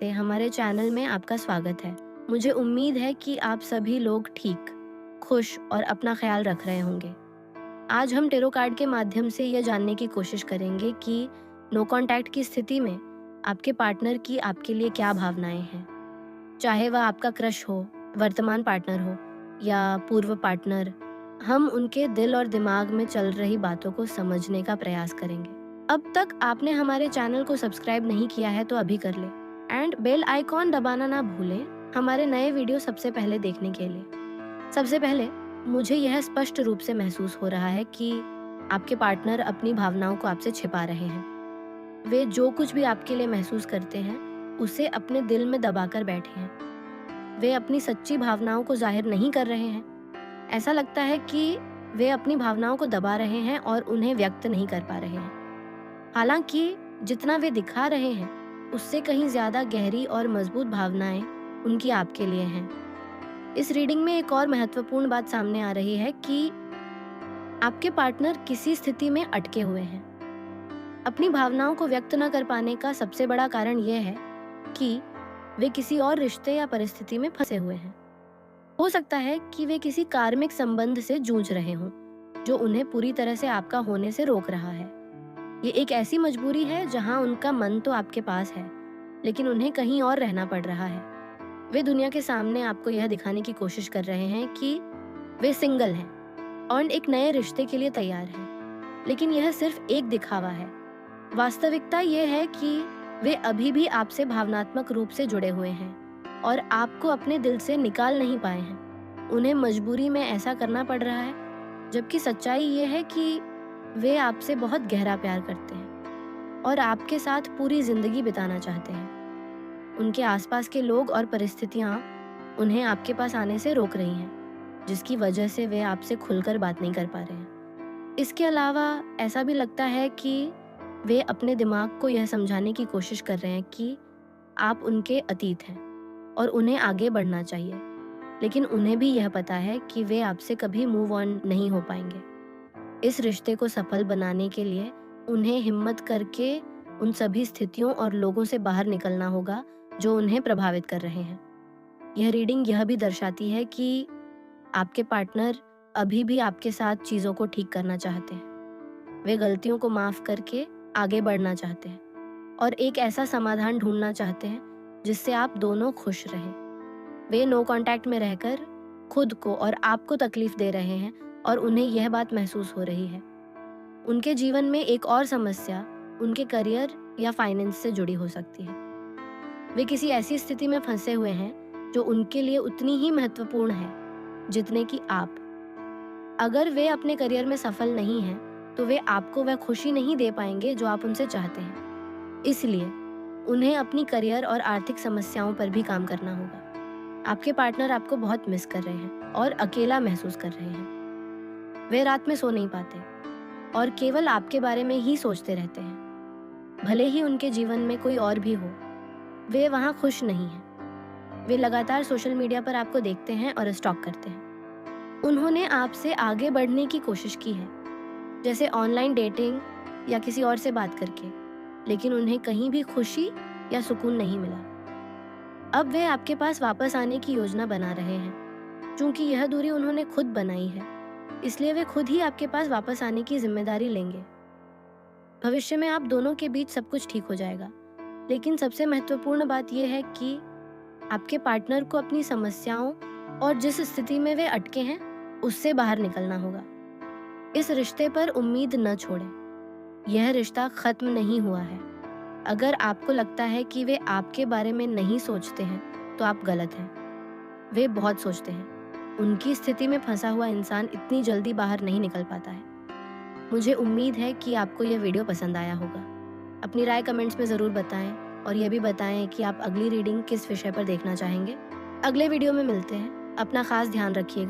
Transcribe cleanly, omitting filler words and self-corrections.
हमारे चैनल में आपका स्वागत है। मुझे उम्मीद है कि आप सभी लोग ठीक, खुश और अपना ख्याल रख रहे होंगे। आज हम टेरो कार्ड के माध्यम से यह जानने की कोशिश करेंगे कि नो कॉन्टैक्ट की स्थिति में आपके पार्टनर की आपके लिए क्या भावनाएं हैं। चाहे वह आपका क्रश हो, वर्तमान पार्टनर हो या पूर्व पार्टनर, हम उनके दिल और दिमाग में चल रही बातों को समझने का प्रयास करेंगे। अब तक आपने हमारे चैनल को सब्सक्राइब नहीं किया है तो अभी कर ले एंड बेल आइकॉन दबाना ना भूलें हमारे नए वीडियो सबसे पहले देखने के लिए। सबसे पहले मुझे यह स्पष्ट रूप से महसूस हो रहा है कि आपके पार्टनर अपनी भावनाओं को आपसे छिपा रहे हैं। वे जो कुछ भी आपके लिए महसूस करते हैं उसे अपने दिल में दबाकर बैठे हैं। वे अपनी सच्ची भावनाओं को जाहिर नहीं कर रहे हैं। ऐसा लगता है कि वे अपनी भावनाओं को दबा रहे हैं और उन्हें व्यक्त नहीं कर पा रहे हैं। हालांकि जितना वे दिखा रहे हैं उससे कहीं ज्यादा गहरी और मजबूत भावनाएं उनकी आपके लिए हैं। इस रीडिंग में एक और महत्वपूर्ण बात सामने आ रही है कि आपके पार्टनर किसी स्थिति में अटके हुए हैं। अपनी भावनाओं को व्यक्त न कर पाने का सबसे बड़ा कारण यह है कि वे किसी और रिश्ते या परिस्थिति में फंसे हुए हैं। हो सकता है कि वे किसी कार्मिक संबंध से जूझ रहे हों जो उन्हें पूरी तरह से आपका होने से रोक रहा है। ये एक ऐसी मजबूरी है जहां उनका मन तो आपके पास है लेकिन उन्हें कहीं और रहना पड़ रहा है। वे दुनिया के सामने आपको यह दिखाने की कोशिश कर रहे हैं कि वे सिंगल हैं और एक नए रिश्ते के लिए तैयार हैं, लेकिन यह सिर्फ एक दिखावा है। वास्तविकता यह है कि वे अभी भी आपसे भावनात्मक रूप से जुड़े हुए हैं और आपको अपने दिल से निकाल नहीं पाए हैं। उन्हें मजबूरी में ऐसा करना पड़ रहा है, जबकि सच्चाई ये है कि वे आपसे बहुत गहरा प्यार करते हैं और आपके साथ पूरी जिंदगी बिताना चाहते हैं। उनके आसपास के लोग और परिस्थितियां उन्हें आपके पास आने से रोक रही हैं, जिसकी वजह से वे आपसे खुलकर बात नहीं कर पा रहे हैं। इसके अलावा ऐसा भी लगता है कि वे अपने दिमाग को यह समझाने की कोशिश कर रहे हैं कि आप उनके अतीत हैं और उन्हें आगे बढ़ना चाहिए, लेकिन उन्हें भी यह पता है कि वे आपसे कभी मूव ऑन नहीं हो पाएंगे। इस रिश्ते को सफल बनाने के लिए उन्हें हिम्मत करके उन सभी स्थितियों और लोगों से बाहर निकलना होगा जो उन्हें प्रभावित कर रहे हैं। यह रीडिंग यह भी दर्शाती है कि आपके पार्टनर अभी भी आपके साथ चीज़ों को ठीक करना चाहते हैं। वे गलतियों को माफ करके आगे बढ़ना चाहते हैं और एक ऐसा समाधान ढूंढना चाहते हैं जिससे आप दोनों खुश रहें। वे नो कॉन्टैक्ट में रहकर खुद को और आपको तकलीफ दे रहे हैं और उन्हें यह बात महसूस हो रही है। उनके जीवन में एक और समस्या उनके करियर या फाइनेंस से जुड़ी हो सकती है। वे किसी ऐसी स्थिति में फंसे हुए हैं जो उनके लिए उतनी ही महत्वपूर्ण है जितने कि आप। अगर वे अपने करियर में सफल नहीं हैं तो वे आपको वह खुशी नहीं दे पाएंगे जो आप उनसे चाहते हैं। इसलिए उन्हें अपनी करियर और आर्थिक समस्याओं पर भी काम करना होगा। आपके पार्टनर आपको बहुत मिस कर रहे हैं और अकेला महसूस कर रहे हैं। वे रात में सो नहीं पाते और केवल आपके बारे में ही सोचते रहते हैं। भले ही उनके जीवन में कोई और भी हो, वे वहाँ खुश नहीं हैं। वे लगातार सोशल मीडिया पर आपको देखते हैं और स्टॉक करते हैं। उन्होंने आपसे आगे बढ़ने की कोशिश की है, जैसे ऑनलाइन डेटिंग या किसी और से बात करके, लेकिन उन्हें कहीं भी खुशी या सुकून नहीं मिला। अब वे आपके पास वापस आने की योजना बना रहे हैं। क्योंकि यह दूरी उन्होंने खुद बनाई है, इसलिए वे खुद ही आपके पास वापस आने की जिम्मेदारी लेंगे। भविष्य में आप दोनों के बीच सब कुछ ठीक हो जाएगा, लेकिन सबसे महत्वपूर्ण बात यह है कि आपके पार्टनर को अपनी समस्याओं और जिस स्थिति में वे अटके हैं उससे बाहर निकलना होगा। इस रिश्ते पर उम्मीद न छोड़ें। यह रिश्ता खत्म नहीं हुआ है। अगर आपको लगता है कि वे आपके बारे में नहीं सोचते हैं तो आप गलत हैं। वे बहुत सोचते हैं। उनकी स्थिति में फंसा हुआ इंसान इतनी जल्दी बाहर नहीं निकल पाता है। मुझे उम्मीद है कि आपको यह वीडियो पसंद आया होगा। अपनी राय कमेंट्स में ज़रूर बताएं और यह भी बताएं कि आप अगली रीडिंग किस विषय पर देखना चाहेंगे। अगले वीडियो में मिलते हैं। अपना खास ध्यान रखिएगा।